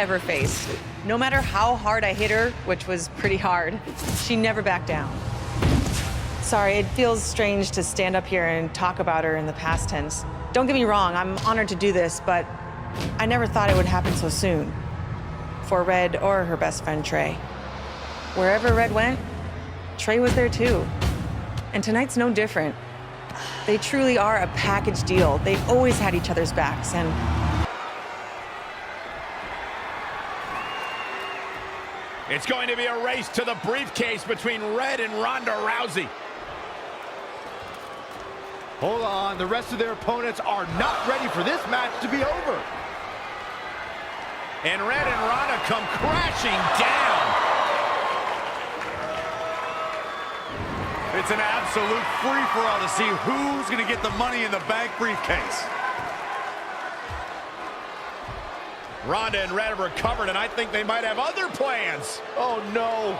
ever faced. No matter how hard I hit her, which was pretty hard, she never backed down. Sorry, it feels strange to stand up here and talk about her in the past tense. Don't get me wrong, I'm honored to do this, but I never thought it would happen so soon. For Red or her best friend, Trey. Wherever Red went, Trey was there too. And tonight's no different. They truly are a package deal. They've always had each other's backs, and it's going to be a race to the briefcase between Red and Ronda Rousey. Hold on, the rest of their opponents are not ready for this match to be over. And Red and Ronda come crashing down. It's an absolute free-for-all to see who's going to get the Money in the Bank briefcase. Ronda and Red have recovered, and I think they might have other plans. Oh, no.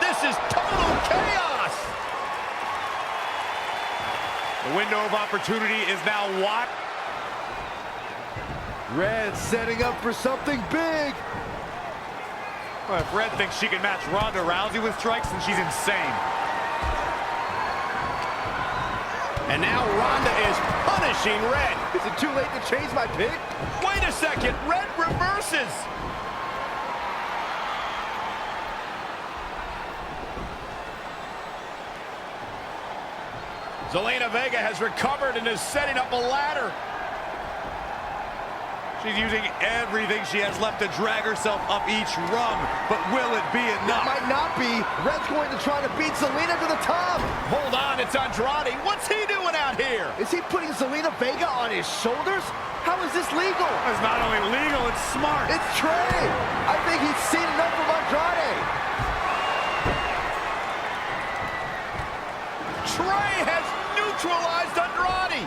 This is total chaos. The window of opportunity is now what? Red setting up for something big. Well, if Red thinks she can match Ronda Rousey with strikes, then she's insane. And now Ronda is punishing Red. Is it too late to change my pick? Wait a second, Red reverses. Zelina Vega has recovered and is setting up a ladder. She's using everything she has left to drag herself up each rung, but will it be enough? It might not be. Red's going to try to beat Zelina to the top. Hold on, it's Andrade. What's he doing out here? Is he putting Zelina Vega on his shoulders? How is this legal? It's not only legal, it's smart. It's Trey. I think he's seen enough from Andrade. Trey has neutralized Andrade.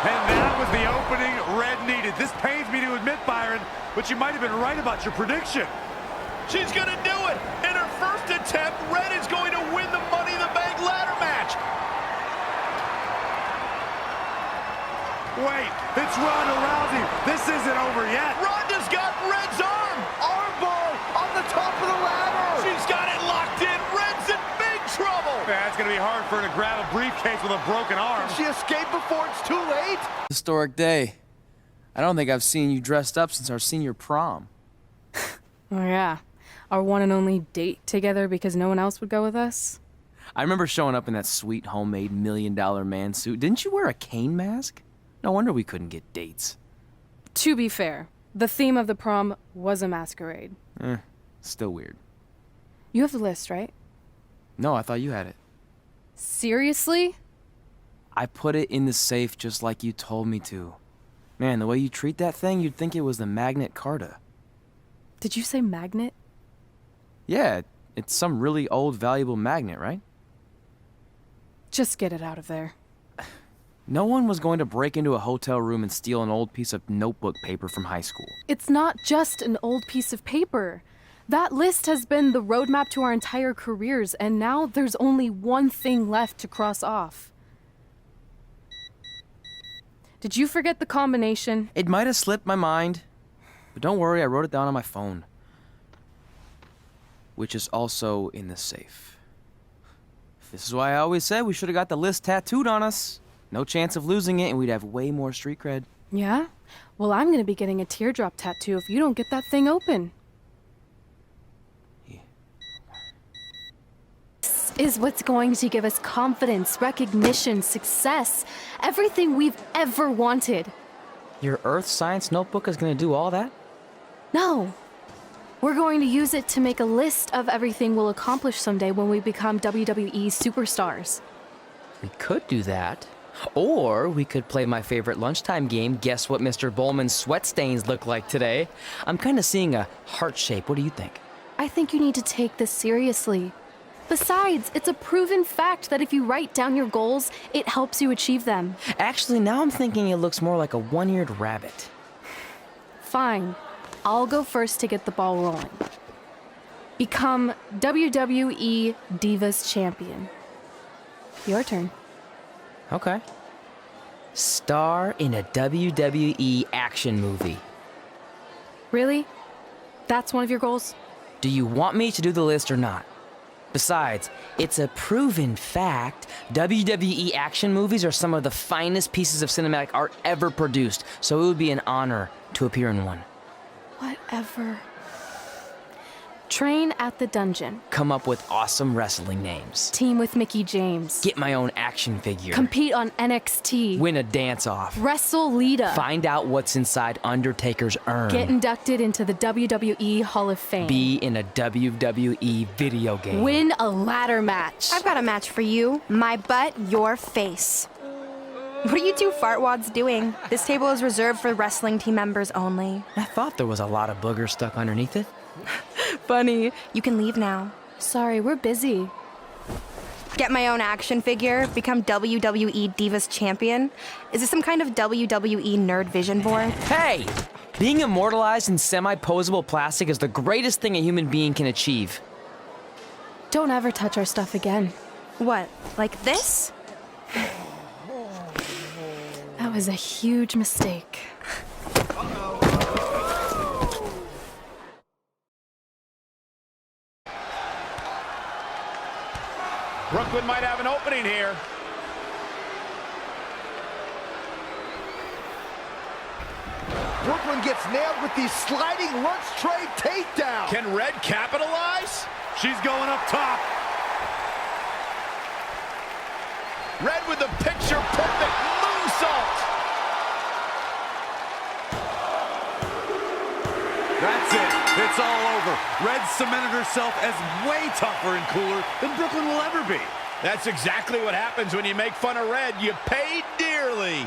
And that was the opening Red needed. This pains me to admit, Byron, but you might have been right about your prediction. She's going to do it. In her first attempt, Red is going to win the Money in the Bank ladder match. Wait, it's Ronda Rousey. This isn't over yet. Ronda's got Red's arm. Armbar on the top of the ladder. She's got it locked in. Red's in big trouble. Yeah, it's going to be hard for her to grab a briefcase with a broken arm. Did she escape before it's too late? Historic day. I don't think I've seen you dressed up since our senior prom. Oh yeah, our one and only date together because no one else would go with us. I remember showing up in that sweet homemade $1 million man suit. Didn't you wear a cane mask? No wonder we couldn't get dates. To be fair, the theme of the prom was a masquerade. Still weird. You have the list, right? No, I thought you had it. Seriously? I put it in the safe just like you told me to. Man, the way you treat that thing, you'd think it was the Magnet Carta. Did you say magnet? Yeah, it's some really old, valuable magnet, right? Just get it out of there. No one was going to break into a hotel room and steal an old piece of notebook paper from high school. It's not just an old piece of paper. That list has been the roadmap to our entire careers, and now there's only one thing left to cross off. Did you forget the combination? It might have slipped my mind, but don't worry, I wrote it down on my phone. Which is also in the safe. This is why I always said we should have got the list tattooed on us. No chance of losing it, and we'd have way more street cred. Yeah? Well, I'm gonna be getting a teardrop tattoo if you don't get that thing open. Yeah. This is what's going to give us confidence, recognition, success, everything we've ever wanted. Your earth science notebook is gonna do all that? No. We're going to use it to make a list of everything we'll accomplish someday when we become WWE superstars. We could do that. Or we could play my favorite lunchtime game, Guess What Mr. Bowman's Sweat Stains Look Like Today. I'm kind of seeing a heart shape. What do you think? I think you need to take this seriously. Besides, it's a proven fact that if you write down your goals, it helps you achieve them. Actually, now I'm thinking it looks more like a one-eared rabbit. Fine. I'll go first to get the ball rolling. Become WWE Divas Champion. Your turn. Okay. Star in a WWE action movie. Really? That's one of your goals? Do you want me to do the list or not? Besides, it's a proven fact, WWE action movies are some of the finest pieces of cinematic art ever produced, so it would be an honor to appear in one. Whatever. Train at the dungeon. Come up with awesome wrestling names. Team with Mickey James. Get my own action figure. Compete on NXT. Win a dance-off. Wrestle Lita. Find out what's inside Undertaker's urn. Get inducted into the WWE Hall of Fame. Be in a WWE video game. Win a ladder match. I've got a match for you. My butt, your face. What are you two fartwads doing? This table is reserved for wrestling team members only. I thought there was a lot of boogers stuck underneath it. Funny. You can leave now. Sorry, we're busy. Get my own action figure, become WWE Divas Champion. Is this some kind of WWE nerd vision board? Hey! Being immortalized in semi-posable plastic is the greatest thing a human being can achieve. Don't ever touch our stuff again. What, like this? That was a huge mistake. Brooklyn might have an opening here. Brooklyn gets nailed with the sliding lunch tray takedown. Can Red capitalize? She's going up top. Red with the picture-perfect moonsault. That's it. It's all over. Red cemented herself as way tougher and cooler than Brooklyn will ever be. That's exactly what happens when you make fun of Red. You pay dearly.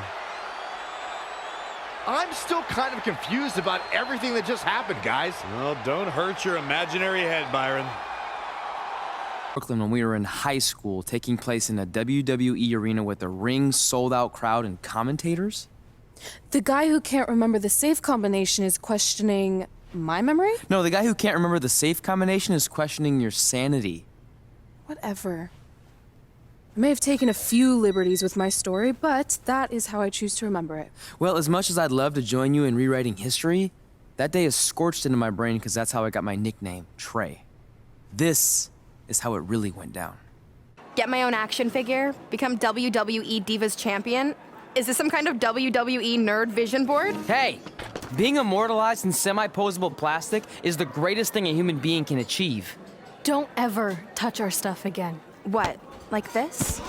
I'm still kind of confused about everything that just happened, guys. Well, don't hurt your imaginary head, Byron. Brooklyn when we were in high school, taking place in a WWE arena with a ring, sold-out crowd, and commentators? The guy who can't remember the safe combination is questioning my memory? No, the guy who can't remember the safe combination is questioning your sanity. Whatever. I may have taken a few liberties with my story, but that is how I choose to remember it. Well, as much as I'd love to join you in rewriting history, that day is scorched into my brain because that's how I got my nickname, Trey. This is how it really went down. Get my own action figure, become WWE Divas Champion. Is this some kind of WWE nerd vision board? Hey! Being immortalized in semi-posable plastic is the greatest thing a human being can achieve. Don't ever touch our stuff again. What, like this?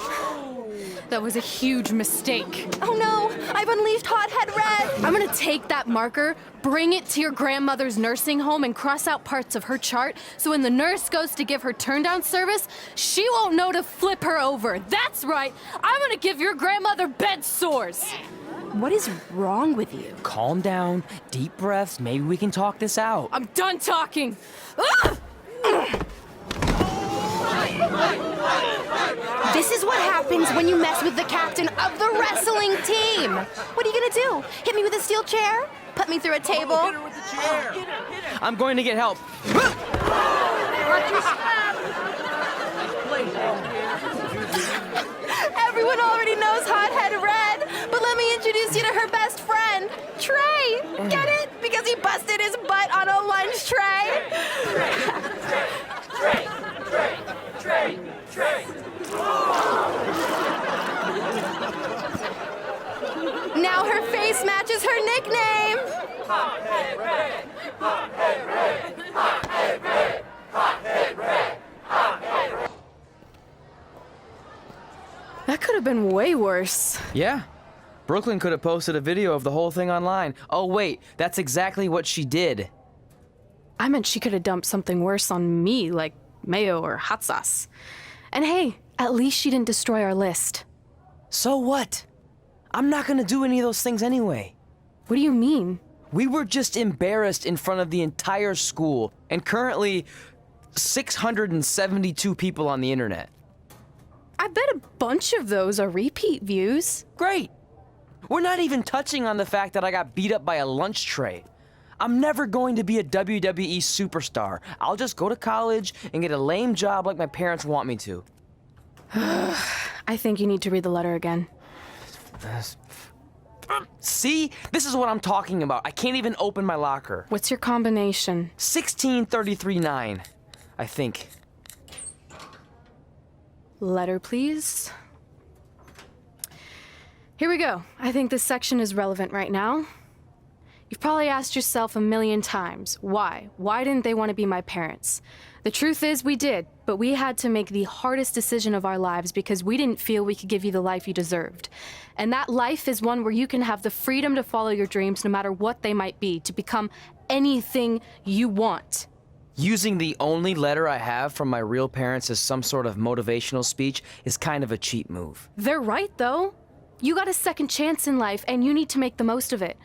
That was a huge mistake. Oh no, I've unleashed Hothead Red! I'm gonna take that marker, bring it to your grandmother's nursing home, and cross out parts of her chart so when the nurse goes to give her turn-down service, she won't know to flip her over. That's right, I'm gonna give your grandmother bed sores. What is wrong with you? Calm down, deep breaths, maybe we can talk this out. I'm done talking. Ah! This is what happens when you mess with the captain of the wrestling team. What are you gonna do? Hit me with a steel chair? Put me through a table? Hit her with the chair. I'm going to get help. Everyone already knows Hothead Red, but let me introduce you to her best friend, Trey. Get it? Because he busted his butt on a lunch tray. Now her face matches her nickname. Hothead Red, Hothead Red, Hothead Red, Hothead Red, Hothead Red. That could have been way worse. Yeah. Brooklyn could have posted a video of the whole thing online. Oh, wait, that's exactly what she did. I meant she could have dumped something worse on me, like mayo or hot sauce. And hey, at least she didn't destroy our list. So what? I'm not gonna do any of those things anyway. What do you mean? We were just embarrassed in front of the entire school, and currently 672 people on the internet. I bet a bunch of those are repeat views. Great! We're not even touching on the fact that I got beat up by a lunch tray. I'm never going to be a WWE superstar. I'll just go to college and get a lame job like my parents want me to. I I think you need to read the letter again. See? This is what I'm talking about. I can't even open my locker. What's your combination? 1633-9, I think. Letter, please. Here we go. I think this section is relevant right now. You've probably asked yourself a million times, why? Why didn't they want to be my parents? The truth is we did, but we had to make the hardest decision of our lives because we didn't feel we could give you the life you deserved. And that life is one where you can have the freedom to follow your dreams no matter what they might be, to become anything you want. Using the only letter I have from my real parents as some sort of motivational speech is kind of a cheap move. They're right, though. You got a second chance in life, and you need to make the most of it.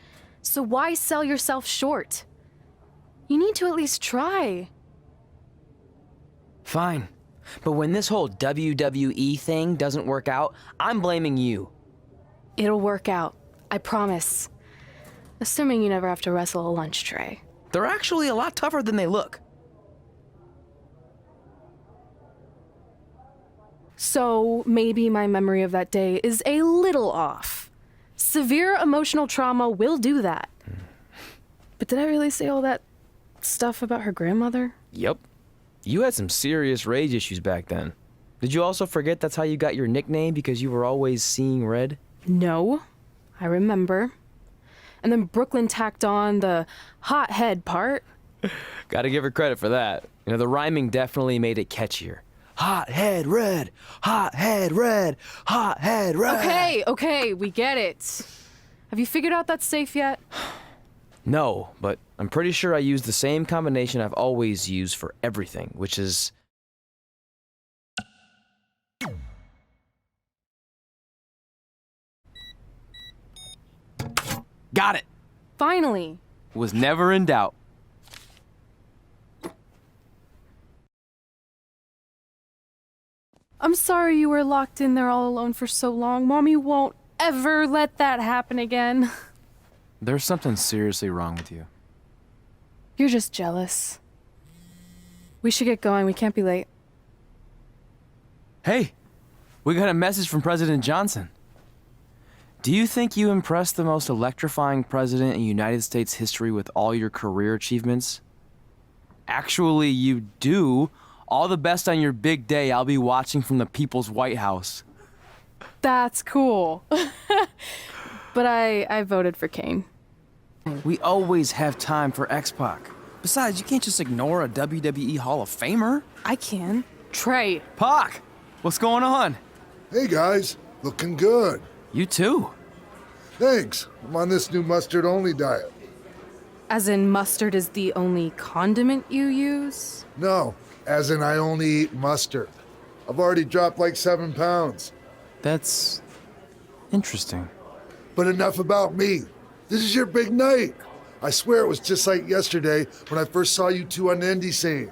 So why sell yourself short? You need to at least try. Fine. But when this whole WWE thing doesn't work out, I'm blaming you. It'll work out. I promise. Assuming you never have to wrestle a lunch tray. They're actually a lot tougher than they look. So maybe my memory of that day is a little off. Severe emotional trauma will do that. But did I really say all that stuff about her grandmother? Yep. You had some serious rage issues back then. Did you also forget that's how you got your nickname because you were always seeing red? No, I remember. And then Brooklyn tacked on the hot head part. Gotta give her credit for that. You know, the rhyming definitely made it catchier. Hot head red, hot head red, hot head red. Okay, we get it. Have you figured out that's safe yet? No, but I'm pretty sure I use the same combination I've always used for everything, which is... Got it! Finally. Was never in doubt. I'm sorry you were locked in there all alone for so long. Mommy won't ever let that happen again. There's something seriously wrong with you. You're just jealous. We should get going. We can't be late. Hey, we got a message from President Johnson. Do you think you impressed the most electrifying president in United States history with all your career achievements? Actually, you do. All the best on your big day. I'll be watching from the People's White House. That's cool. But I voted for Kane. We always have time for X-Pac. Besides, you can't just ignore a WWE Hall of Famer. I can. Trey. Pac, what's going on? Hey guys, looking good. You too. Thanks. I'm on this new mustard-only diet. As in mustard is the only condiment you use? No, as in I only eat mustard. I've already dropped like 7 pounds. That's interesting. But enough about me. This is your big night. I swear it was just like yesterday when I first saw you two on the indie scene.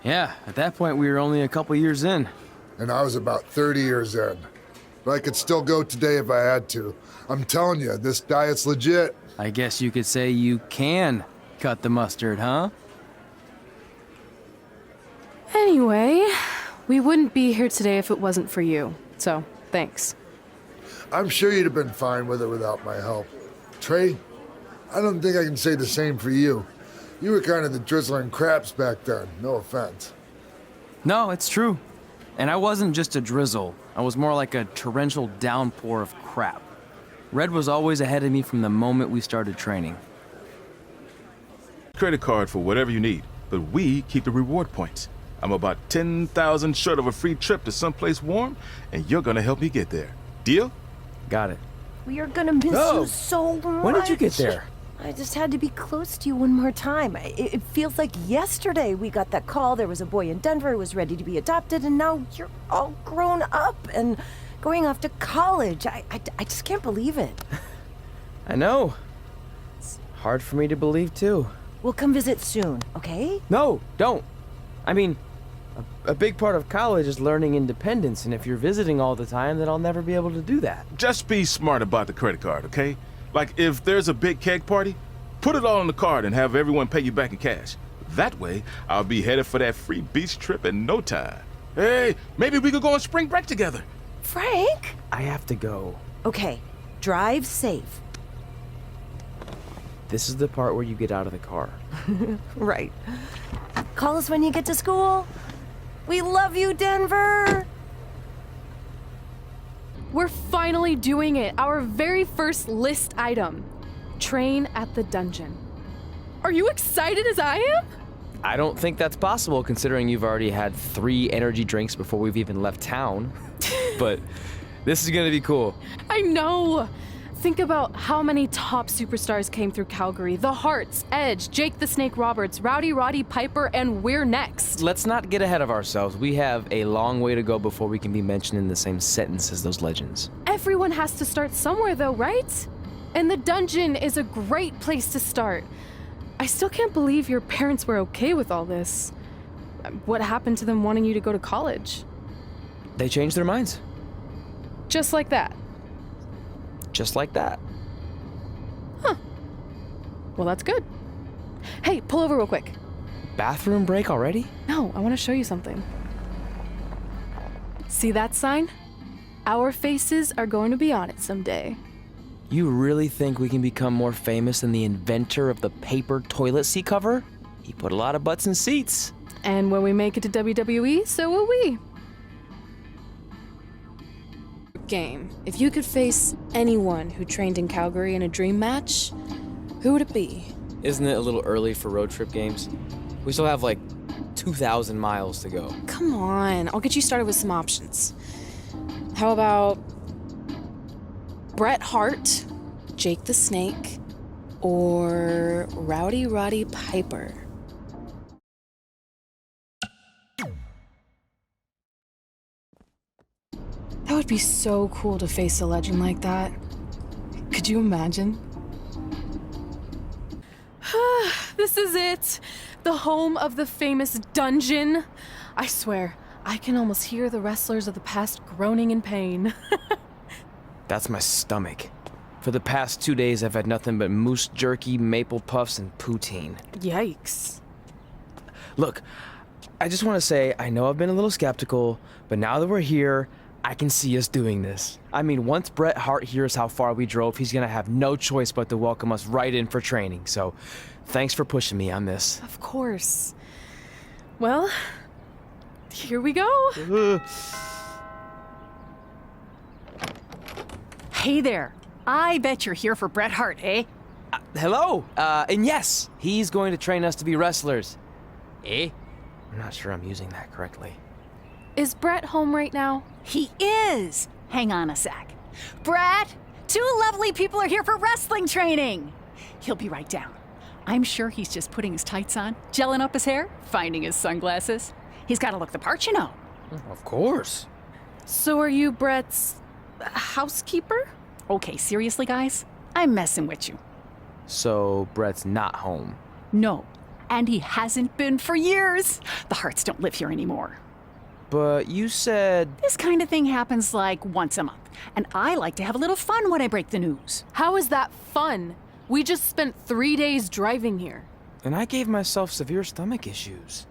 Yeah, at that point we were only a couple years in. And I was about 30 years in. But I could still go today if I had to. I'm telling you, this diet's legit. I guess you could say you can cut the mustard, huh? Anyway, we wouldn't be here today if it wasn't for you. So, thanks. I'm sure you'd have been fine with it without my help. Trey, I don't think I can say the same for you. You were kind of the drizzling craps back then, no offense. No, it's true. And I wasn't just a drizzle. I was more like a torrential downpour of crap. Red was always ahead of me from the moment we started training. Credit card for whatever you need, but we keep the reward points. I'm about 10,000 short of a free trip to someplace warm, and you're gonna help me get there. Deal? Got it. We are gonna miss you so much. When did you get there? I just had to be close to you one more time. It feels like yesterday we got that call. There was a boy in Denver who was ready to be adopted, and now you're all grown up and going off to college. I just can't believe it. I know. It's hard for me to believe, too. We'll come visit soon, okay? No, don't. I mean, a big part of college is learning independence, and if you're visiting all the time, then I'll never be able to do that. Just be smart about the credit card, okay? Like, if there's a big keg party, put it all on the card and have everyone pay you back in cash. That way, I'll be headed for that free beach trip in no time. Hey, maybe we could go on spring break together. Frank? I have to go. Okay, drive safe. This is the part where you get out of the car. Right. Call us when you get to school. We love you, Denver! We're finally doing it. Our very first list item. Train at the dungeon. Are you excited as I am? I don't think that's possible considering you've already had 3 energy drinks before we've even left town. But this is gonna be cool. I know. Think about how many top superstars came through Calgary. The Hearts, Edge, Jake the Snake Roberts, Rowdy Roddy Piper, and we're next. Let's not get ahead of ourselves. We have a long way to go before we can be mentioned in the same sentence as those legends. Everyone has to start somewhere though, right? And the dungeon is a great place to start. I still can't believe your parents were okay with all this. What happened to them wanting you to go to college? They changed their minds. Just like that. Just like that. Huh. Well, that's good. Hey, pull over real quick. Bathroom break already? No, I want to show you something. See that sign? Our faces are going to be on it someday. You really think we can become more famous than the inventor of the paper toilet seat cover? He put a lot of butts in seats. And when we make it to WWE, so will we. Game. If you could face anyone who trained in Calgary in a dream match, who would it be? Isn't it a little early for road trip games? We still have like 2,000 miles to go. Come on, I'll get you started with some options. How about Bret Hart, Jake the Snake, or Rowdy Roddy Piper? That would be so cool to face a legend like that. Could you imagine? This is it. The home of the famous dungeon. I swear, I can almost hear the wrestlers of the past groaning in pain. That's my stomach. For the past 2 days, I've had nothing but moose jerky, maple puffs, and poutine. Yikes. Look, I just want to say, I know I've been a little skeptical, but now that we're here, I can see us doing this. I mean, once Bret Hart hears how far we drove, he's gonna have no choice but to welcome us right in for training. So, thanks for pushing me on this. Of course. Well, here we go. Hey there. I bet you're here for Bret Hart, eh? Hello. And yes, he's going to train us to be wrestlers. Eh? I'm not sure I'm using that correctly. Is Bret home right now? He is. Hang on a sec. Bret, 2 lovely people are here for wrestling training. He'll be right down. I'm sure he's just putting his tights on, gelling up his hair, finding his sunglasses. He's got to look the part, you know. Of course. So are you Bret's housekeeper? Okay, seriously, guys? I'm messing with you. So, Bret's not home. No, and he hasn't been for years. The Harts don't live here anymore. But you said... This kind of thing happens like once a month, and I like to have a little fun when I break the news. How is that fun? We just spent 3 days driving here. And I gave myself severe stomach issues.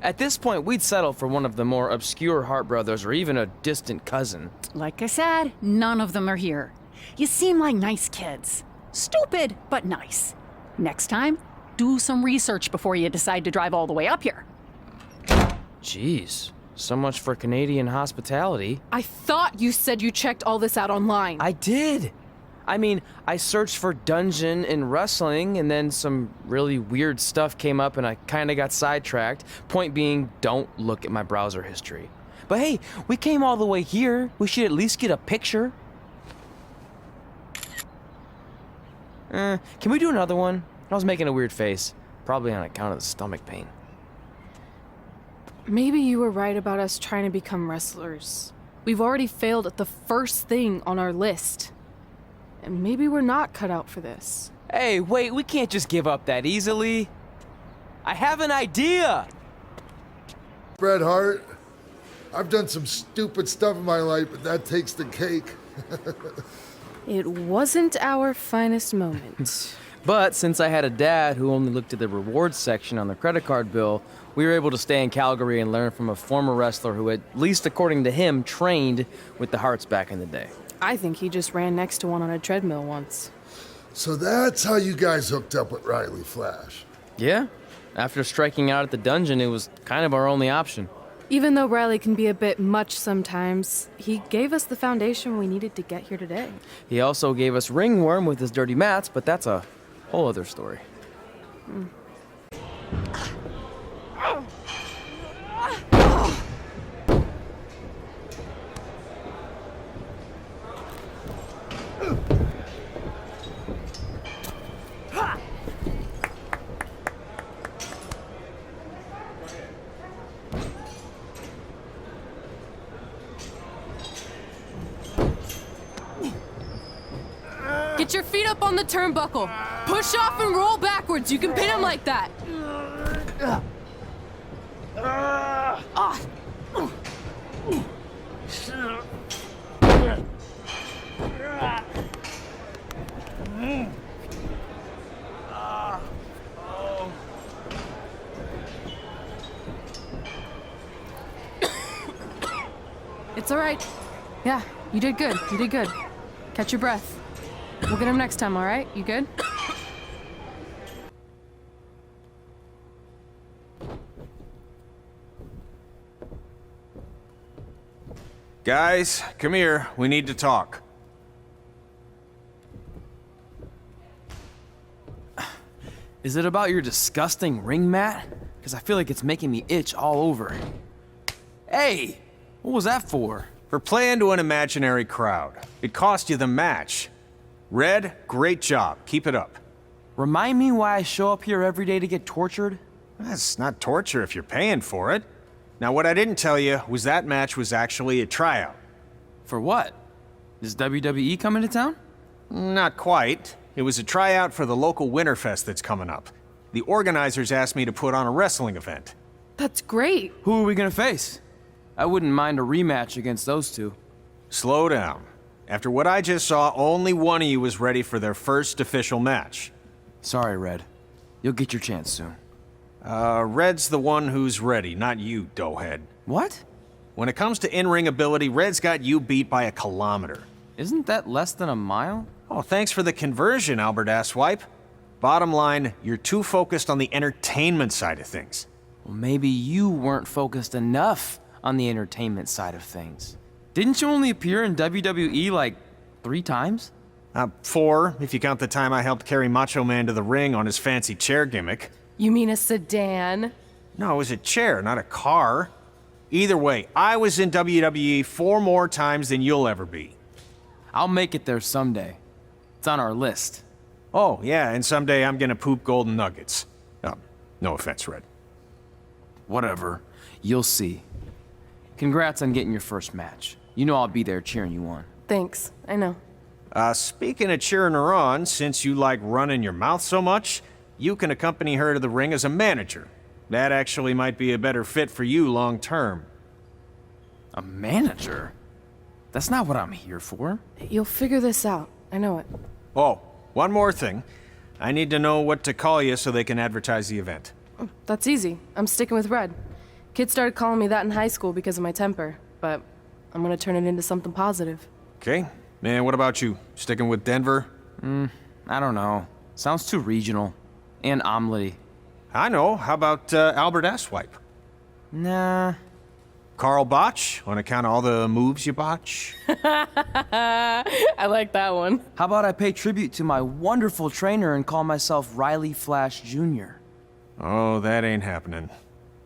At this point, we'd settle for one of the more obscure Hart brothers or even a distant cousin. Like I said, none of them are here. You seem like nice kids. Stupid, but nice. Next time, do some research before you decide to drive all the way up here. Jeez. So much for Canadian hospitality. I thought you said you checked all this out online. I did. I mean, I searched for dungeon in wrestling, and then some really weird stuff came up, and I kind of got sidetracked. Point being, don't look at my browser history. But hey, we came all the way here. We should at least get a picture. Can we do another one? I was making a weird face, probably on account of the stomach pain. Maybe you were right about us trying to become wrestlers. We've already failed at the first thing on our list. And maybe we're not cut out for this. Hey, wait, we can't just give up that easily. I have an idea! Bret Hart, I've done some stupid stuff in my life, but that takes the cake. It wasn't our finest moment. But since I had a dad who only looked at the rewards section on the credit card bill, we were able to stay in Calgary and learn from a former wrestler who, at least according to him, trained with the Hearts back in the day. I think he just ran next to one on a treadmill once. So that's how you guys hooked up with Riley Flash. Yeah. After striking out at the dungeon, it was kind of our only option. Even though Riley can be a bit much sometimes, he gave us the foundation we needed to get here today. He also gave us Ringworm with his dirty mats, but that's a whole other story. Get your feet up on the turnbuckle. Push off and roll backwards. You can pin him like that. It's all right. Yeah, you did good. You did good. Catch your breath. We'll get him next time, all right? You good? Guys, come here. We need to talk. Is it about your disgusting ring mat? Because I feel like it's making me itch all over. Hey! What was that for? For playing to an imaginary crowd. It cost you the match. Red, great job. Keep it up. Remind me why I show up here every day to get tortured? That's not torture if you're paying for it. Now, what I didn't tell you was that match was actually a tryout. For what? Is WWE coming to town? Not quite. It was a tryout for the local Winterfest that's coming up. The organizers asked me to put on a wrestling event. That's great. Who are we gonna face? I wouldn't mind a rematch against those two. Slow down. After what I just saw, only one of you was ready for their first official match. Sorry, Red. You'll get your chance soon. Red's the one who's ready, not you, doughhead. What? When it comes to in-ring ability, Red's got you beat by a kilometer. Isn't that less than a mile? Oh, thanks for the conversion, Albert Asswipe. Bottom line, you're too focused on the entertainment side of things. Well, maybe you weren't focused enough on the entertainment side of things. Didn't you only appear in WWE like 3 times? 4, if you count the time I helped carry Macho Man to the ring on his fancy chair gimmick. You mean a sedan? No, it was a chair, not a car. Either way, I was in WWE 4 more times than you'll ever be. I'll make it there someday. It's on our list. Oh, yeah, and someday I'm gonna poop golden nuggets. No offense, Red. Whatever. You'll see. Congrats on getting your first match. You know I'll be there cheering you on. Thanks. I know. Speaking of cheering her on, since you like running your mouth so much, you can accompany her to the ring as a manager. That actually might be a better fit for you long term. A manager? That's not what I'm here for. You'll figure this out. I know it. Oh, one more thing. I need to know what to call you so they can advertise the event. That's easy. I'm sticking with Red. Kids started calling me that in high school because of my temper, but I'm gonna turn it into something positive. Okay. And what about you? Sticking with Denver? I don't know. Sounds too regional. And omelette-y. I know. How about Albert Asswipe? Nah. Carl Botch, on account of all the moves you botch? I like that one. How about I pay tribute to my wonderful trainer and call myself Riley Flash Jr.? Oh, that ain't happening.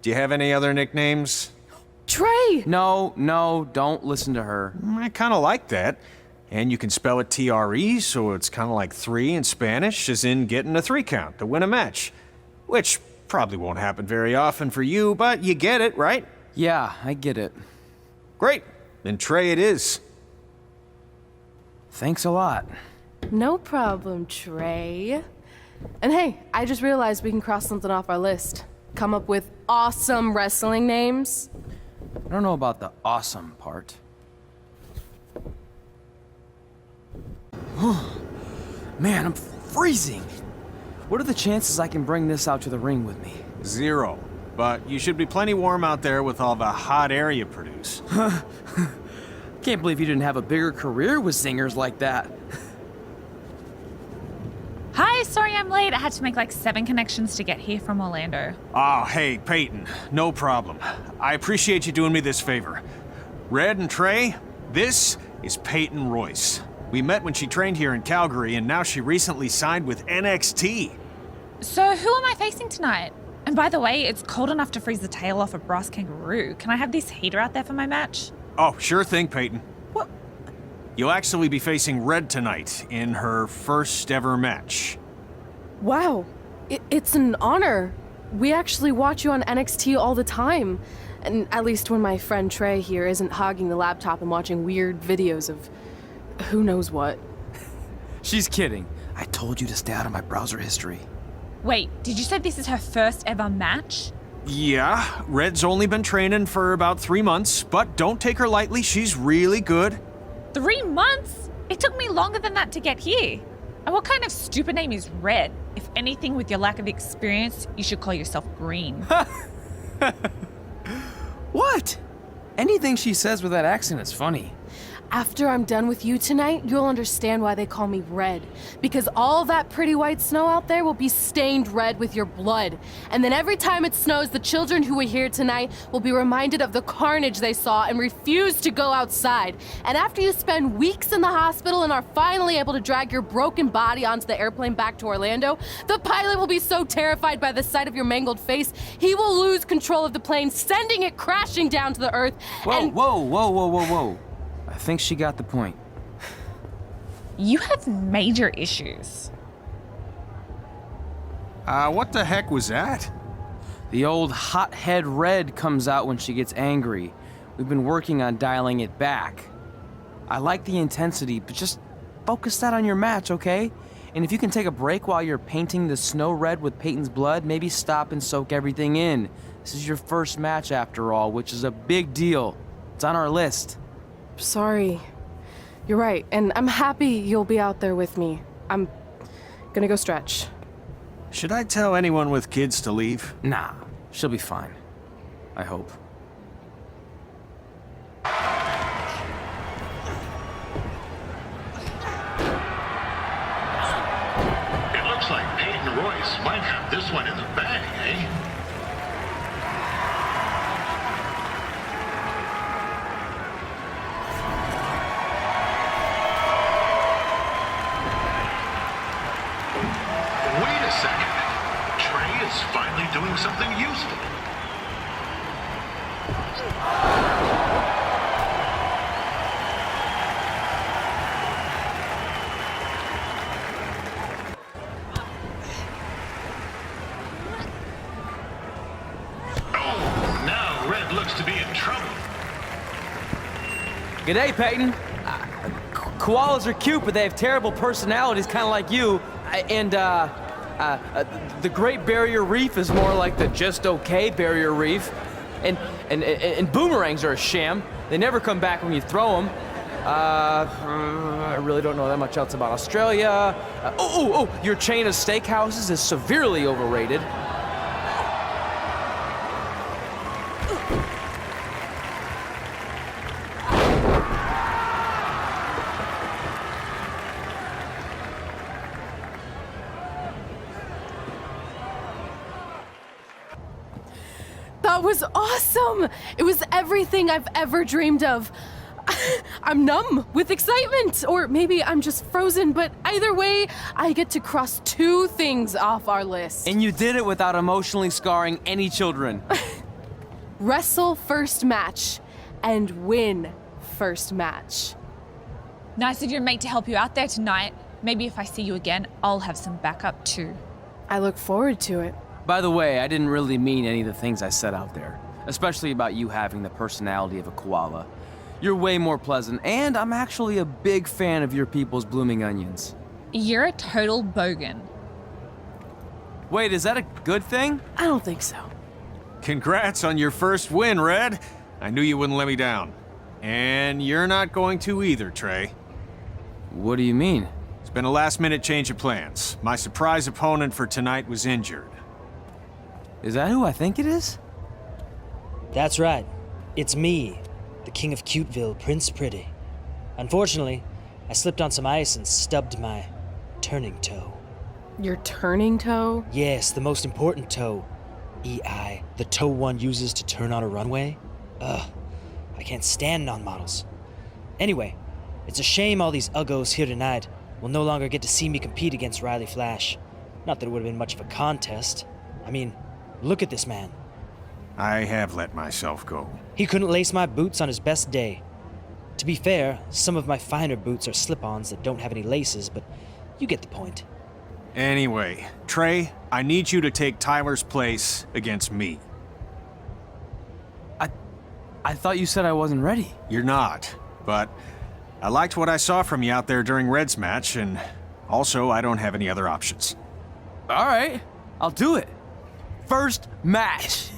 Do you have any other nicknames? Trey! No, don't listen to her. I kind of like that. And you can spell it T-R-E, so it's kind of like 3 in Spanish, as in getting a 3 count to win a match. Which probably won't happen very often for you, but you get it, right? Yeah, I get it. Great. Then Trey it is. Thanks a lot. No problem, Trey. And hey, I just realized we can cross something off our list. Come up with awesome wrestling names. I don't know about the awesome part. Man, I'm freezing. What are the chances I can bring this out to the ring with me? 0. But you should be plenty warm out there with all the hot air you produce. Can't believe you didn't have a bigger career with singers like that. Hi, sorry I'm late. I had to make like 7 connections to get here from Orlando. Oh, hey, Peyton. No problem. I appreciate you doing me this favor. Red and Trey, this is Peyton Royce. We met when she trained here in Calgary, and now she recently signed with NXT. So who am I facing tonight? And by the way, it's cold enough to freeze the tail off a brass kangaroo. Can I have this heater out there for my match? Oh, sure thing, Peyton. What? You'll actually be facing Red tonight in her first ever match. Wow, it's an honor. We actually watch you on NXT all the time. And at least when my friend Trey here isn't hogging the laptop and watching weird videos of who knows what. She's kidding. I told you to stay out of my browser history. Wait, did you say this is her first ever match? Yeah, Red's only been training for about 3 months, but don't take her lightly, she's really good. 3 months? It took me longer than that to get here. And what kind of stupid name is Red? If anything, with your lack of experience, you should call yourself Green. What? Anything she says with that accent is funny. After I'm done with you tonight, you'll understand why they call me Red. Because all that pretty white snow out there will be stained red with your blood. And then every time it snows, the children who were here tonight will be reminded of the carnage they saw and refuse to go outside. And after you spend weeks in the hospital and are finally able to drag your broken body onto the airplane back to Orlando, the pilot will be so terrified by the sight of your mangled face, he will lose control of the plane, sending it crashing down to the earth. Whoa. I think she got the point. You have major issues. What the heck was that? The old hothead Red comes out when she gets angry. We've been working on dialing it back. I like the intensity, but just focus that on your match, okay? And if you can take a break while you're painting the snow red with Peyton's blood, maybe stop and soak everything in. This is your first match after all, which is a big deal. It's on our list. Sorry. You're right, and I'm happy you'll be out there with me. I'm gonna go stretch. Should I tell anyone with kids to leave? Nah, she'll be fine. I hope. It looks like Peyton Royce might have this one in the bag, eh? Wait a second. Trey is finally doing something useful. Oh, now Red looks to be in trouble. G'day, Peyton. Koalas are cute, but they have terrible personalities, kind of like you. And the Great Barrier Reef is more like the just okay Barrier Reef. And boomerangs are a sham. They never come back when you throw them. I really don't know that much else about Australia. Your chain of steakhouses is severely overrated. That was awesome! It was everything I've ever dreamed of. I'm numb with excitement, or maybe I'm just frozen, but either way, I get to cross 2 things off our list. And you did it without emotionally scarring any children. Wrestle first match and win first match. Nice of your mate to help you out there tonight. Maybe if I see you again, I'll have some backup too. I look forward to it. By the way, I didn't really mean any of the things I said out there, especially about you having the personality of a koala. You're way more pleasant, and I'm actually a big fan of your people's blooming onions. You're a total bogan. Wait, is that a good thing? I don't think so. Congrats on your first win, Red. I knew you wouldn't let me down. And you're not going to either, Trey. What do you mean? It's been a last-minute change of plans. My surprise opponent for tonight was injured. Is that who I think it is? That's right. It's me, the King of Cuteville, Prince Pretty. Unfortunately, I slipped on some ice and stubbed my turning toe. Your turning toe? Yes, the most important toe. EI, the toe one uses to turn on a runway. Ugh, I can't stand non-models. Anyway, it's a shame all these uggos here tonight will no longer get to see me compete against Riley Flash. Not that it would have been much of a contest. I mean, look at this man. I have let myself go. He couldn't lace my boots on his best day. To be fair, some of my finer boots are slip-ons that don't have any laces, but you get the point. Anyway, Trey, I need you to take Tyler's place against me. I thought you said I wasn't ready. You're not, but I liked what I saw from you out there during Red's match, and also I don't have any other options. All right, I'll do it. First match.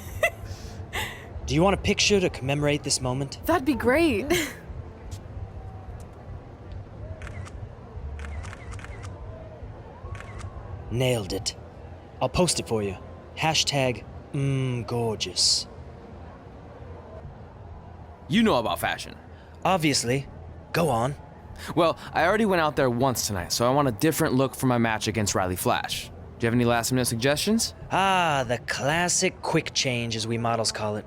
Do you want a picture to commemorate this moment? That'd be great. Nailed it. I'll post it for you. Hashtag gorgeous. You know about fashion. Obviously. Go on. Well, I already went out there once tonight, so I want a different look for my match against Riley Flash. Do you have any last-minute suggestions? Ah, the classic quick change, as we models call it.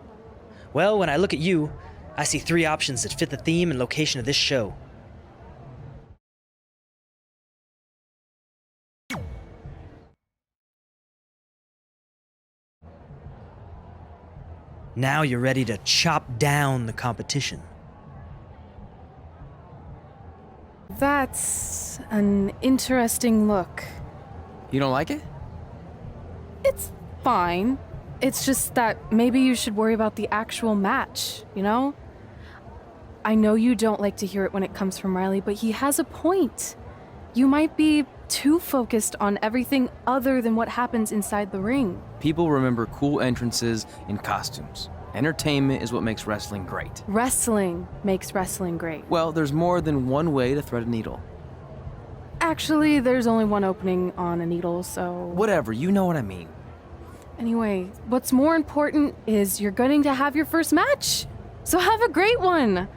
Well, when I look at you, I see 3 options that fit the theme and location of this show. Now you're ready to chop down the competition. That's an interesting look. You don't like it? It's fine. It's just that maybe you should worry about the actual match, you know? I know you don't like to hear it when it comes from Riley, but he has a point. You might be too focused on everything other than what happens inside the ring. People remember cool entrances and costumes. Entertainment is what makes wrestling great. Wrestling makes wrestling great. Well, there's more than one way to thread a needle. Actually, there's only one opening on a needle, so... Whatever, you know what I mean. Anyway, what's more important is you're going to have your first match. So have a great one.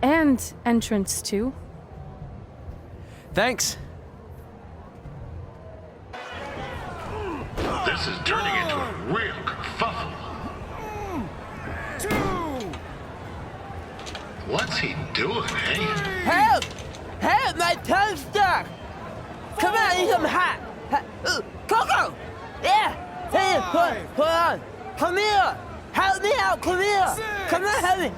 And entrance, too. Thanks. This is turning into a real kerfuffle. What's he doing, eh? Help! Help! My toe's stuck! Come on, I need some hot! Coco! Yeah! Hey, hold on! Come here! Help me out! Come here! Come on, help me!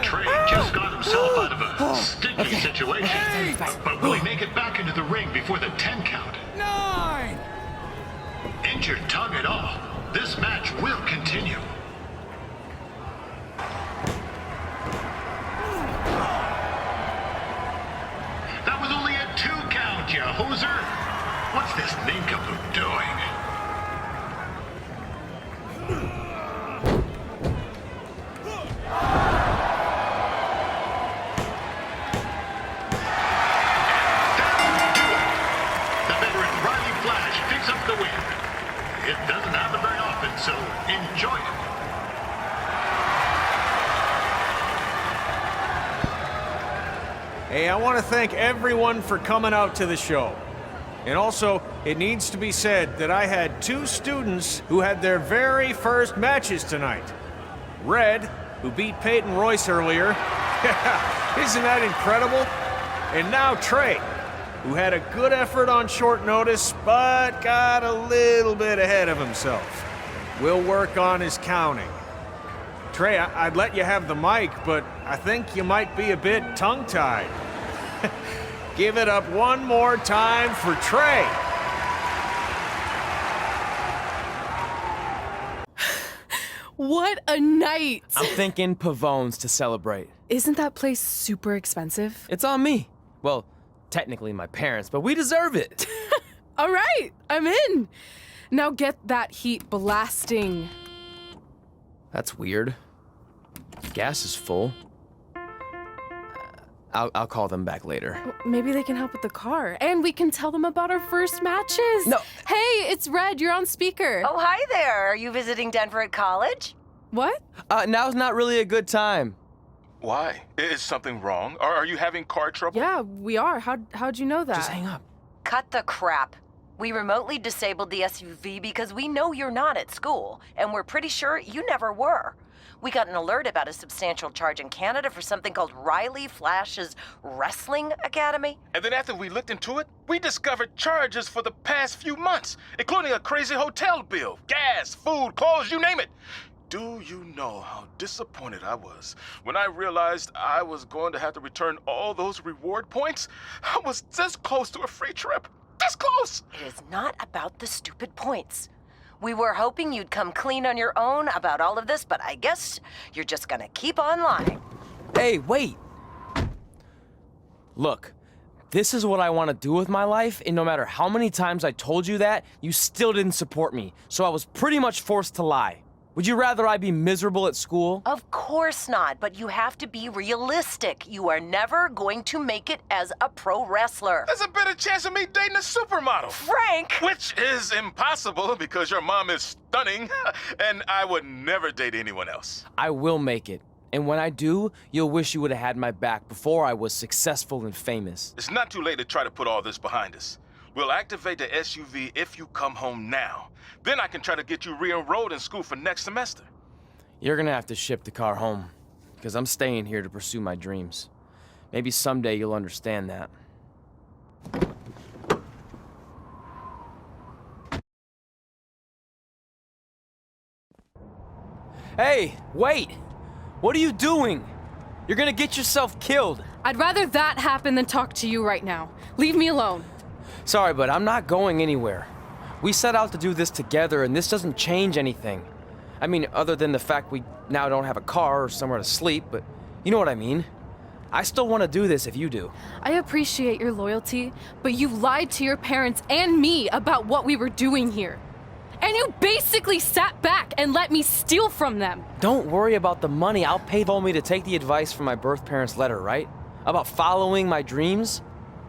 Trey just got himself out of a sticky situation. But will he make it back into the ring before the 10 count? 9! Injured tongue and all, this match will continue. That was only a 2 count, you hoser. What's this nincompoop doing? The win. It doesn't happen very often, so enjoy it. Hey, I want to thank everyone for coming out to the show. And also, it needs to be said that I had 2 students who had their very first matches tonight. Red, who beat Peyton Royce earlier. Isn't that incredible? And now Trey, who had a good effort on short notice, but got a little bit ahead of himself. We'll work on his counting. Trey, I'd let you have the mic, but I think you might be a bit tongue-tied. Give it up one more time for Trey. What a night! I'm thinking Pavone's to celebrate. Isn't that place super expensive? It's on me. Well, technically my parents, but we deserve it. All right, I'm in. Now get that heat blasting. That's weird. Gas is full. I'll call them back later. Maybe they can help with the car. And we can tell them about our first matches. No. Hey, it's Red. You're on speaker. Oh, hi there. Are you visiting Denver at college? What? Now's not really a good time. Why? Is something wrong? Are you having car trouble? Yeah, we are. How'd you know that? Just hang up. Cut the crap. We remotely disabled the SUV because we know you're not at school, and we're pretty sure you never were. We got an alert about a substantial charge in Canada for something called Riley Flash's Wrestling Academy. And then after we looked into it, we discovered charges for the past few months, including a crazy hotel bill, gas, food, clothes, you name it. Do you know how disappointed I was when I realized I was going to have to return all those reward points? I was this close to a free trip. This close! It is not about the stupid points. We were hoping you'd come clean on your own about all of this, but I guess you're just gonna keep on lying. Hey, wait! Look, this is what I want to do with my life, and no matter how many times I told you that, you still didn't support me, so I was pretty much forced to lie. Would you rather I be miserable at school? Of course not, but you have to be realistic. You are never going to make it as a pro wrestler. There's a better chance of me dating a supermodel. Frank! Which is impossible because your mom is stunning, and I would never date anyone else. I will make it. And when I do, you'll wish you would have had my back before I was successful and famous. It's not too late to try to put all this behind us. We'll activate the SUV if you come home now. Then I can try to get you re-enrolled in school for next semester. You're gonna have to ship the car home, because I'm staying here to pursue my dreams. Maybe someday you'll understand that. Hey, wait! What are you doing? You're gonna get yourself killed. I'd rather that happen than talk to you right now. Leave me alone. Sorry, but I'm not going anywhere. We set out to do this together, and this doesn't change anything. I mean, other than the fact we now don't have a car or somewhere to sleep, but you know what I mean. I still want to do this if you do. I appreciate your loyalty, but you lied to your parents and me about what we were doing here. And you basically sat back and let me steal from them. Don't worry about the money. I'll pay Volmy to take the advice from my birth parents' letter, right? About following my dreams?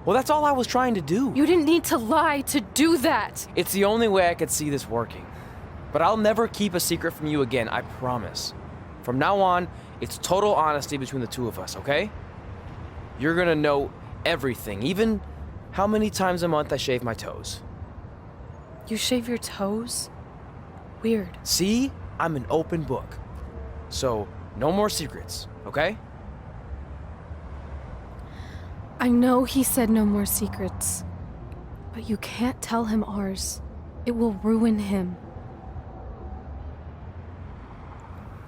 Well, that's all I was trying to do. You didn't need to lie to do that. It's the only way I could see this working. But I'll never keep a secret from you again, I promise. From now on, it's total honesty between the two of us, okay? You're gonna know everything, even how many times a month I shave my toes. You shave your toes? Weird. See? I'm an open book. So, no more secrets, okay? I know he said no more secrets, but you can't tell him ours. It will ruin him.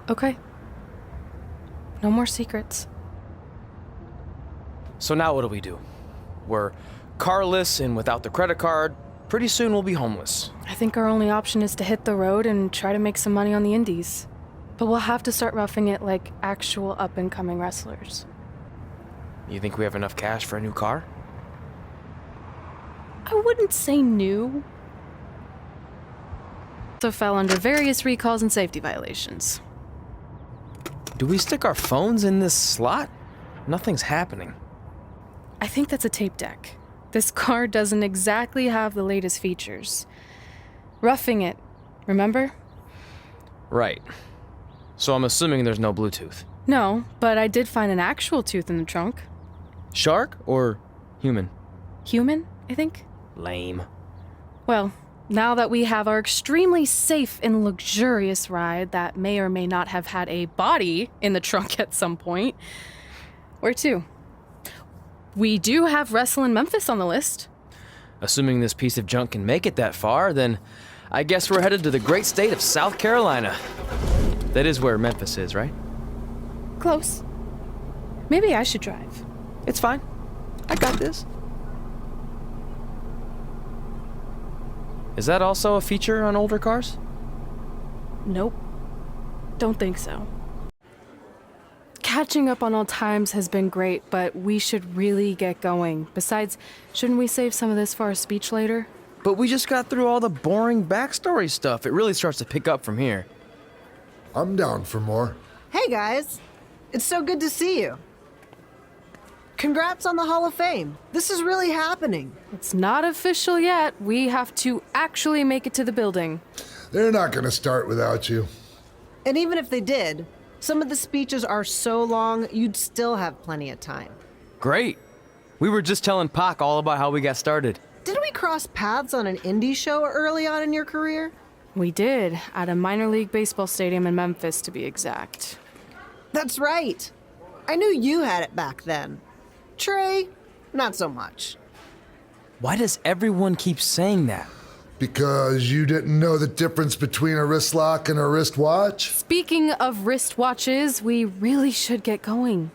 Okay. No more secrets. So now what do? We're carless and without the credit card. Pretty soon we'll be homeless. I think our only option is to hit the road and try to make some money on the indies. But we'll have to start roughing it like actual up-and-coming wrestlers. You think we have enough cash for a new car? I wouldn't say new. So fell under various recalls and safety violations. Do we stick our phones in this slot? Nothing's happening. I think that's a tape deck. This car doesn't exactly have the latest features. Roughing it, remember? Right. So I'm assuming there's no Bluetooth. No, but I did find an actual tooth in the trunk. Shark or human? Human, I think. Lame. Well, now that we have our extremely safe and luxurious ride that may or may not have had a body in the trunk at some point, where to? We do have Wrestle in Memphis on the list. Assuming this piece of junk can make it that far, then I guess we're headed to the great state of South Carolina. That is where Memphis is, right? Close. Maybe I should drive. It's fine. I got this. Is that also a feature on older cars? Nope. Don't think so. Catching up on old times has been great, but we should really get going. Besides, shouldn't we save some of this for our speech later? But we just got through all the boring backstory stuff. It really starts to pick up from here. I'm down for more. Hey guys, it's so good to see you. Congrats on the Hall of Fame. This is really happening. It's not official yet. We have to actually make it to the building. They're not going to start without you. And even if they did, some of the speeches are so long, you'd still have plenty of time. Great. We were just telling Pac all about how we got started. Didn't we cross paths on an indie show early on in your career? We did, at a minor league baseball stadium in Memphis, to be exact. That's right. I knew you had it back then. Trey, not so much. Why does everyone keep saying that? Because you didn't know the difference between a wrist lock and a wristwatch? Speaking of wristwatches, we really should get going.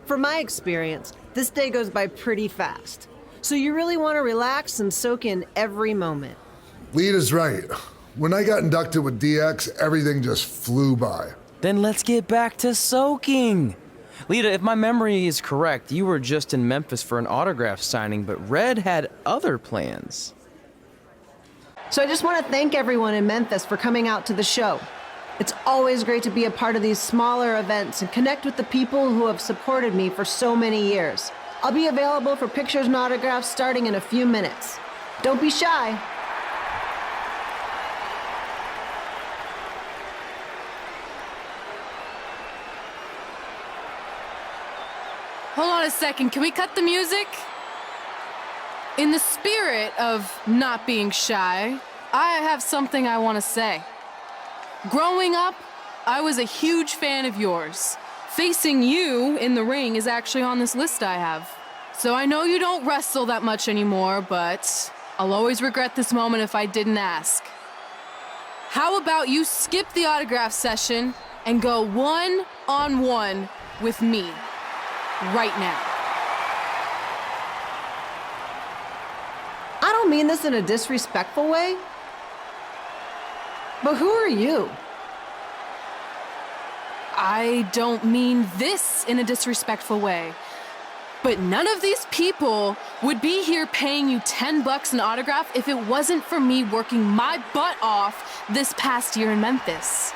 From my experience, this day goes by pretty fast. So you really want to relax and soak in every moment. Lita's right. When I got inducted with DX, everything just flew by. Then let's get back to soaking. Lita, if my memory is correct, you were just in Memphis for an autograph signing, but Red had other plans. So I just want to thank everyone in Memphis for coming out to the show. It's always great to be a part of these smaller events and connect with the people who have supported me for so many years. I'll be available for pictures and autographs starting in a few minutes. Don't be shy. Hold on a second, can we cut the music? In the spirit of not being shy, I have something I want to say. Growing up, I was a huge fan of yours. Facing you in the ring is actually on this list I have. So I know you don't wrestle that much anymore, but I'll always regret this moment if I didn't ask. How about you skip the autograph session and go one-on-one with me? Right now. I don't mean this in a disrespectful way, but who are you? I don't mean this in a disrespectful way, but none of these people would be here paying you $10 an autograph if it wasn't for me working my butt off this past year in Memphis.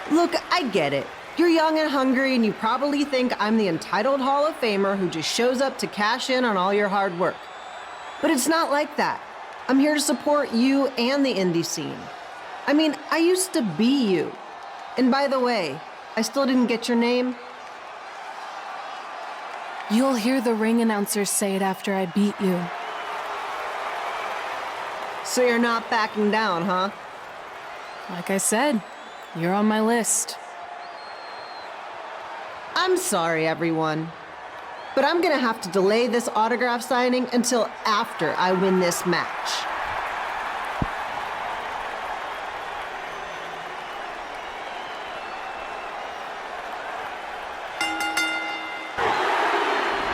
Look, I get it. You're young and hungry, and you probably think I'm the entitled Hall of Famer who just shows up to cash in on all your hard work. But it's not like that. I'm here to support you and the indie scene. I mean, I used to be you. And by the way, I still didn't get your name. You'll hear the ring announcers say it after I beat you. So you're not backing down, huh? Like I said, you're on my list. I'm sorry, everyone, but I'm gonna have to delay this autograph signing until after I win this match.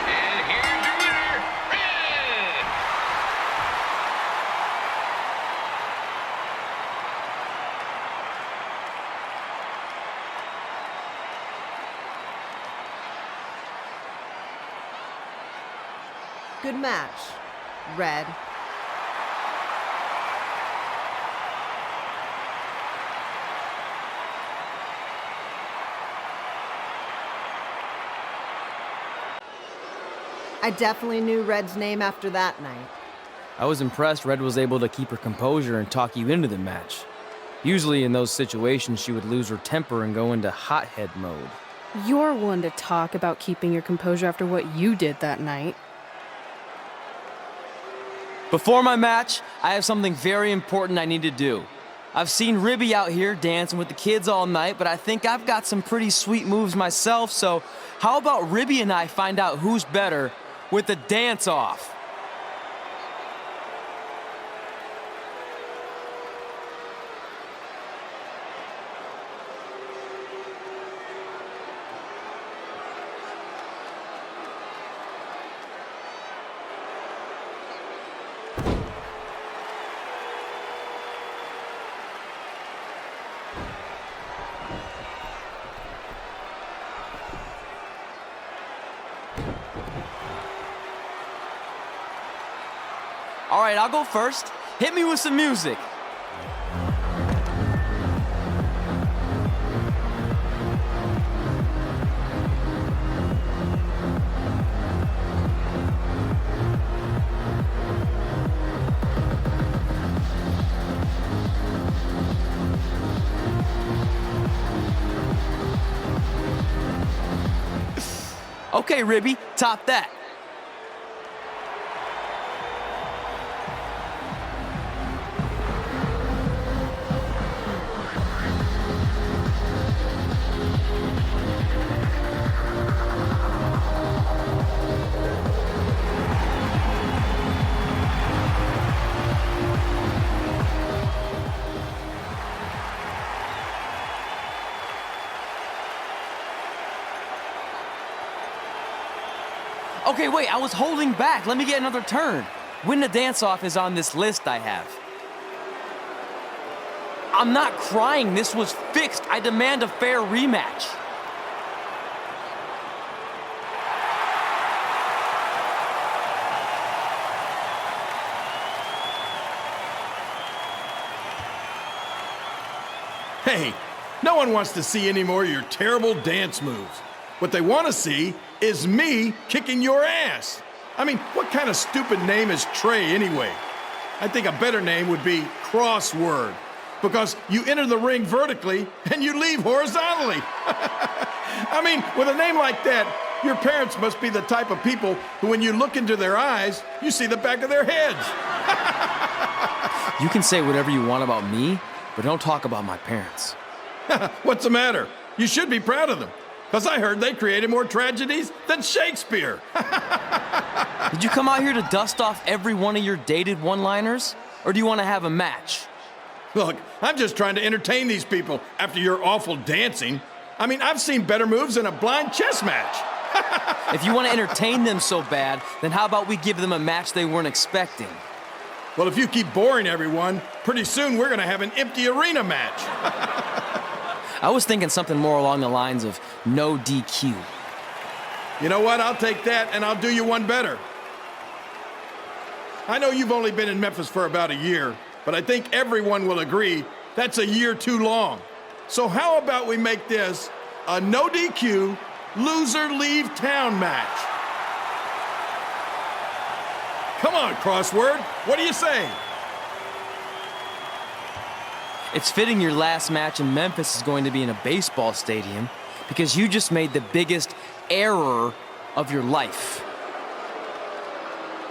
And here's your winner, Red! Good match, Red. I definitely knew Red's name after that night. I was impressed Red was able to keep her composure and talk you into the match. Usually in those situations, she would lose her temper and go into hothead mode. You're one to talk about keeping your composure after what you did that night. Before my match, I have something very important I need to do. I've seen Ribby out here dancing with the kids all night, but I think I've got some pretty sweet moves myself, so how about Ribby and I find out who's better with the dance-off? All right, I'll go first. Hit me with some music. Okay, Ribby, top that. Okay, wait, I was holding back. Let me get another turn. Win the dance-off is on this list I have. I'm not crying. This was fixed. I demand a fair rematch. Hey, no one wants to see any more of your terrible dance moves. What they want to see is me kicking your ass. I mean, what kind of stupid name is Trey anyway? I think a better name would be Crossword, because you enter the ring vertically and you leave horizontally. I mean, with a name like that, your parents must be the type of people who, when you look into their eyes, you see the back of their heads. You can say whatever you want about me, but don't talk about my parents. What's the matter? You should be proud of them. Because I heard they created more tragedies than Shakespeare. Did you come out here to dust off every one of your dated one-liners? Or do you want to have a match? Look, I'm just trying to entertain these people after your awful dancing. I mean, I've seen better moves in a blind chess match. If you want to entertain them so bad, then how about we give them a match they weren't expecting? Well, if you keep boring everyone, pretty soon we're going to have an empty arena match. I was thinking something more along the lines of no DQ. You know what? I'll take that, and I'll do you one better. I know you've only been in Memphis for about a year, but I think everyone will agree that's a year too long. So how about we make this a no DQ, loser leave town match? Come on, Crossword. What do you say? It's fitting your last match in Memphis is going to be in a baseball stadium because you just made the biggest error of your life.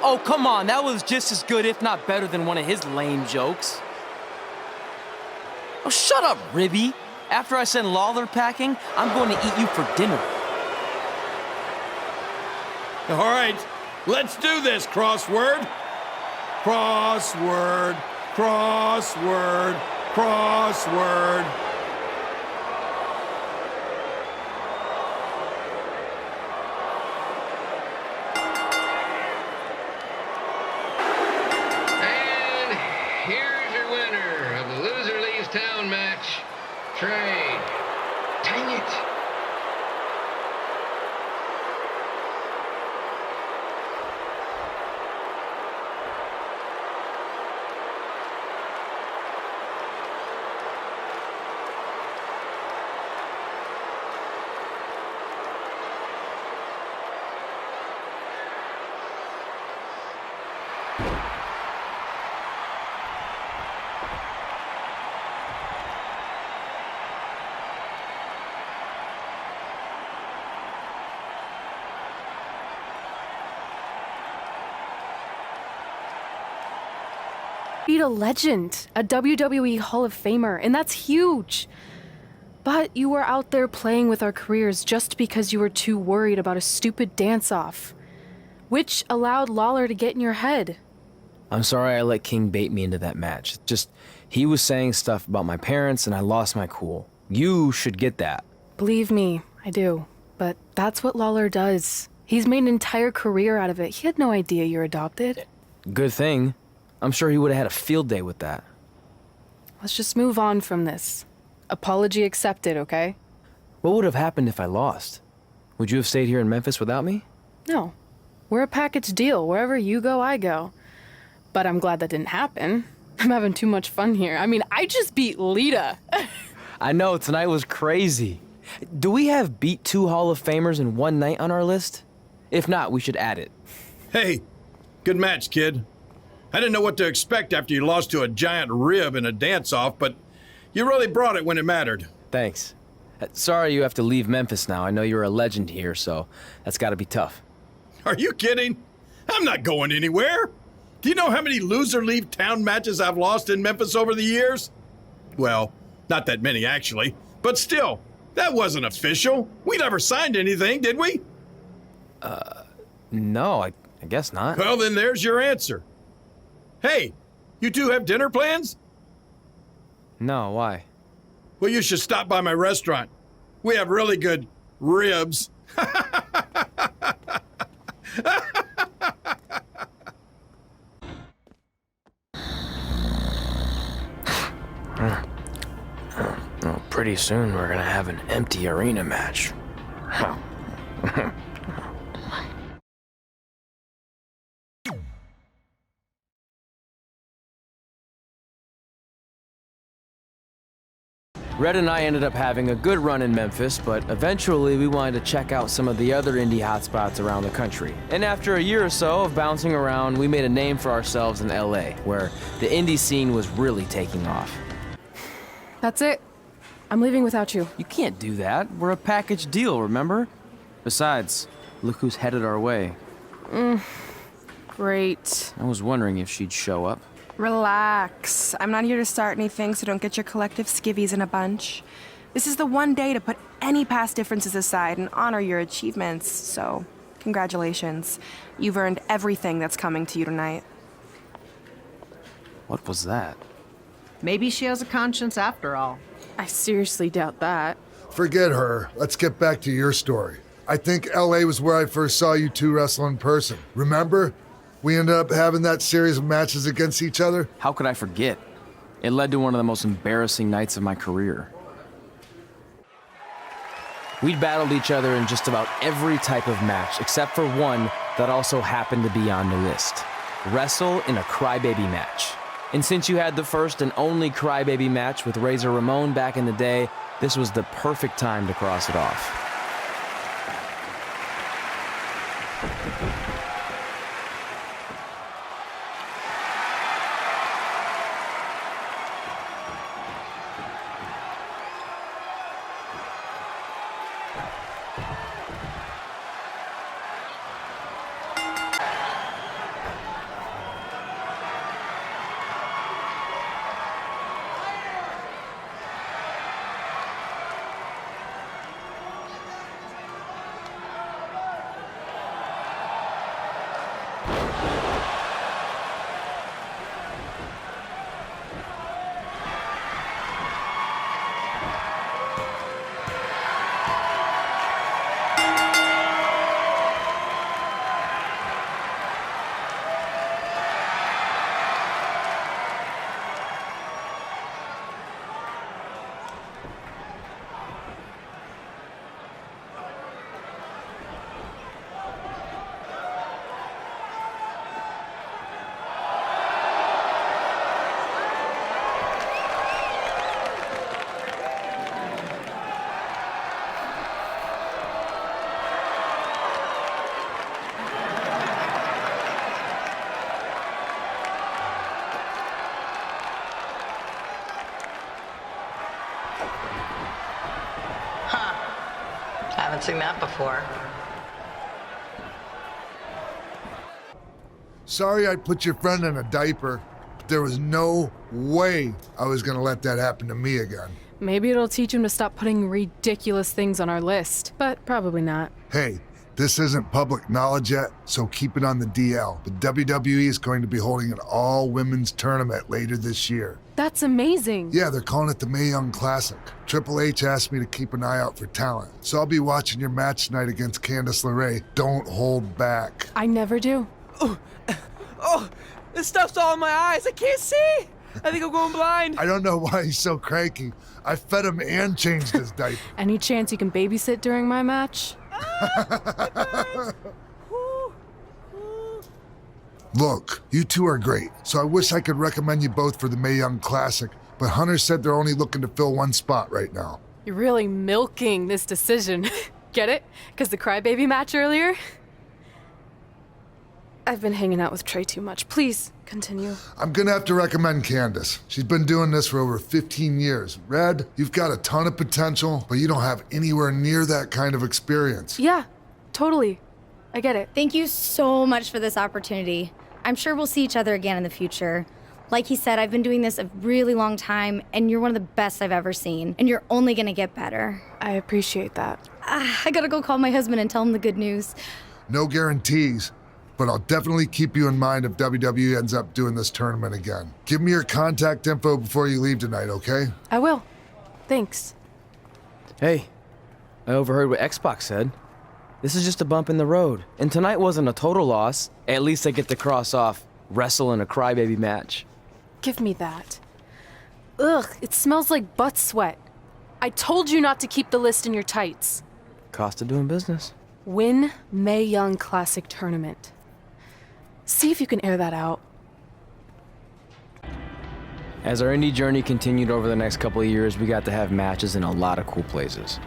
Oh, come on, that was just as good, if not better, than one of his lame jokes. Oh, shut up, Ribby. After I send Lawler packing, I'm going to eat you for dinner. All right, let's do this, Crossword. Crossword, crossword, crossword. And here's your winner of the Loser Leaves Town match, Trey. Dang it. Beat a legend, a WWE Hall of Famer, and that's huge. But you were out there playing with our careers just because you were too worried about a stupid dance-off, which allowed Lawler to get in your head. I'm sorry I let King bait me into that match. Just, he was saying stuff about my parents and I lost my cool. You should get that. Believe me, I do. But that's what Lawler does. He's made an entire career out of it. He had no idea you're adopted. Good thing. I'm sure he would have had a field day with that. Let's just move on from this. Apology accepted, okay? What would have happened if I lost? Would you have stayed here in Memphis without me? No. We're a package deal. Wherever you go, I go. But I'm glad that didn't happen. I'm having too much fun here. I mean, I just beat Lita. I know, tonight was crazy. Do we have beat 2 Hall of Famers in one night on our list? If not, we should add it. Hey, good match, kid. I didn't know what to expect after you lost to a giant rib in a dance-off, but you really brought it when it mattered. Thanks. Sorry you have to leave Memphis now. I know you're a legend here, so that's gotta be tough. Are you kidding? I'm not going anywhere. Do you know how many loser leave town matches I've lost in Memphis over the years? Well, not that many actually, but still, that wasn't official. We never signed anything, did we? No, I guess not. Well, then there's your answer. Hey, you two have dinner plans? No, why? Well, you should stop by my restaurant. We have really good ribs. Well, pretty soon we're gonna have an empty arena match. Red and I ended up having a good run in Memphis, but eventually we wanted to check out some of the other indie hotspots around the country. And after a year or so of bouncing around, we made a name for ourselves in LA, where the indie scene was really taking off. That's it. I'm leaving without you. You can't do that. We're a package deal, remember? Besides, look who's headed our way. Great. I was wondering if she'd show up. Relax. I'm not here to start anything, so don't get your collective skivvies in a bunch. This is the one day to put any past differences aside and honor your achievements, so congratulations. You've earned everything that's coming to you tonight. What was that? Maybe she has a conscience after all. I seriously doubt that. Forget her. Let's get back to your story. I think LA was where I first saw you two wrestle in person. Remember? We ended up having that series of matches against each other. How could I forget? It led to one of the most embarrassing nights of my career. We'd battled each other in just about every type of match, except for one that also happened to be on the list. Wrestle in a crybaby match. And since you had the first and only crybaby match with Razor Ramon back in the day, this was the perfect time to cross it off. Haven't seen that before. Sorry I put your friend in a diaper, but there was no way I was gonna let that happen to me again. Maybe it'll teach him to stop putting ridiculous things on our list, but probably not. Hey, this isn't public knowledge yet, so keep it on the DL. But WWE is going to be holding an all-women's tournament later this year. That's amazing. Yeah, they're calling it the Mae Young Classic. Triple H asked me to keep an eye out for talent, so I'll be watching your match tonight against Candice LeRae. Don't hold back. I never do. Oh, this stuff's all in my eyes. I can't see. I think I'm going blind. I don't know why he's so cranky. I fed him and changed his diaper. Any chance you can babysit during my match? Look, you two are great, so I wish I could recommend you both for the Mae Young Classic, but Hunter said they're only looking to fill one spot right now. You're really milking this decision. Get it? Because the crybaby match earlier? I've been hanging out with Trey too much. Please, continue. I'm gonna have to recommend Candace. She's been doing this for over 15 years. Red, you've got a ton of potential, but you don't have anywhere near that kind of experience. Yeah, totally. I get it. Thank you so much for this opportunity. I'm sure we'll see each other again in the future. Like he said, I've been doing this a really long time, and you're one of the best I've ever seen. And you're only gonna get better. I appreciate that. I gotta go call my husband and tell him the good news. No guarantees, but I'll definitely keep you in mind if WWE ends up doing this tournament again. Give me your contact info before you leave tonight, okay? I will. Thanks. Hey, I overheard what Xbox said. This is just a bump in the road. And tonight wasn't a total loss. At least I get to cross off wrestle in a crybaby match. Give me that. Ugh, it smells like butt sweat. I told you not to keep the list in your tights. Cost of doing business. Win Mae Young Classic Tournament. See if you can air that out. As our indie journey continued over the next couple of years, we got to have matches in a lot of cool places.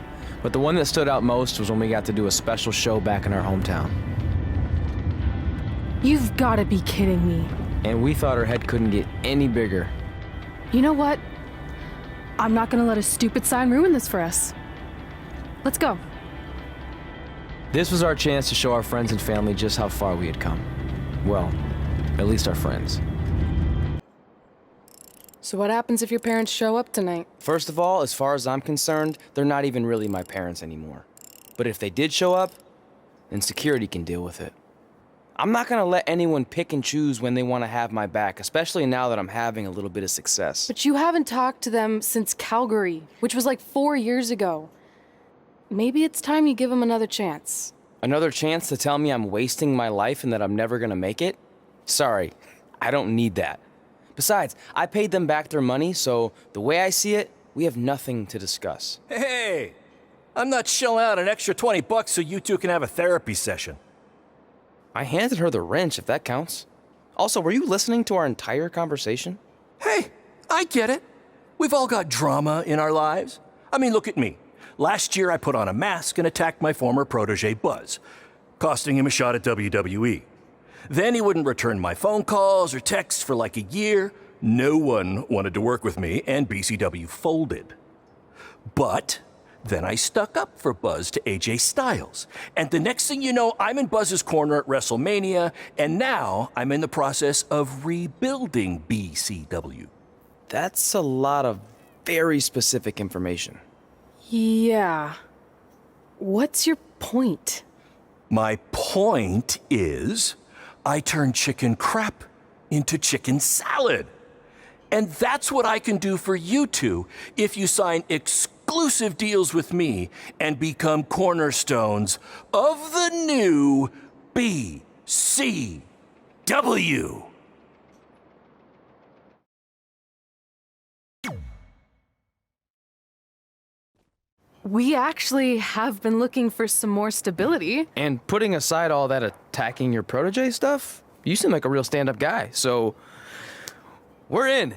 But the one that stood out most was when we got to do a special show back in our hometown. You've gotta be kidding me. And we thought our head couldn't get any bigger. You know what? I'm not gonna let a stupid sign ruin this for us. Let's go. This was our chance to show our friends and family just how far we had come. Well, at least our friends. So what happens if your parents show up tonight? First of all, as far as I'm concerned, they're not even really my parents anymore. But if they did show up, then security can deal with it. I'm not gonna let anyone pick and choose when they want to have my back, especially now that I'm having a little bit of success. But you haven't talked to them since Calgary, which was like 4 years ago. Maybe it's time you give them another chance. Another chance to tell me I'm wasting my life and that I'm never gonna make it? Sorry, I don't need that. Besides, I paid them back their money, so the way I see it, we have nothing to discuss. Hey, I'm not shelling out an extra $20 so you two can have a therapy session. I handed her the wrench, if that counts. Also, were you listening to our entire conversation? Hey, I get it. We've all got drama in our lives. I mean, look at me. Last year, I put on a mask and attacked my former protege, Buzz, costing him a shot at WWE. Then he wouldn't return my phone calls or texts for like a year. No one wanted to work with me, and BCW folded. But then I stuck up for Buzz to AJ Styles. And the next thing you know, I'm in Buzz's corner at WrestleMania, and now I'm in the process of rebuilding BCW. That's a lot of very specific information. Yeah. What's your point? My point is, I turned chicken crap into chicken salad. And that's what I can do for you two if you sign exclusive deals with me and become cornerstones of the new BCW. We actually have been looking for some more stability. And putting aside all that attacking your protege stuff, you seem like a real stand-up guy, so we're in.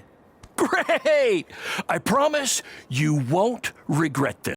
Great! I promise you won't regret this.